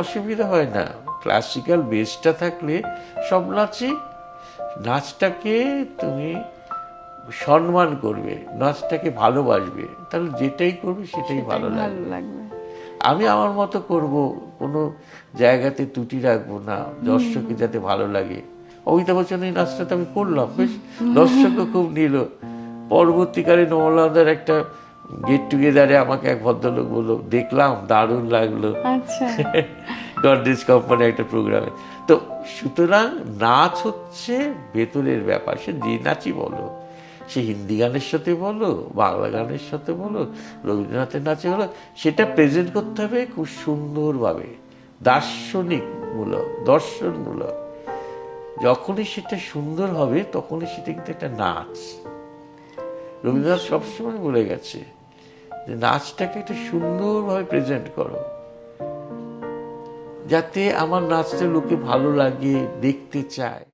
অসুবিধা হয় না। ক্লাসিক্যাল বেসটা থাকলে সব নাচটাকে তুমি সম্মান করবে, নাচটাকে ভালোবাসবে, তাহলে যেটাই করবে সেটাই ভালো লাগবে। আমি আমার মতো করব, কোনো জায়গাতে ত্রুটি রাখবো না, দর্শকের যাতে ভালো লাগে। অমিতাভ বচ্চন এই নাচটা তো আমি করলাম, বেশ দর্শকও খুব নিল। পরবর্তীকালে নমলাদার একটা গেট টুগেদারে আমাকে এক ভদ্রলোক বললো, দেখলাম দারুণ লাগলো, গডরেজ কোম্পানি একটা প্রোগ্রামে। তো সুতরাং নাচ হচ্ছে ভেতরের ব্যাপার, সে যে নাচই বলো, সে হিন্দি গানের সাথে বলো, বাংলা গানের সাথে বলো, রবীন্দ্রনাথের নাচে বলো, সেটা প্রেজেন্ট করতে হবে খুব সুন্দরভাবে, দর্শনমূলক। যখনই সেটা সুন্দর হবে তখনই সেটা কিন্তু একটা নাচ। রবীন্দ্রনাথ সবসময় বলে গেছে যে নাচটাকে একটা সুন্দরভাবে প্রেজেন্ট করো, যাতে আমার নাচটা লোকে ভালো লাগে, দেখতে চায়।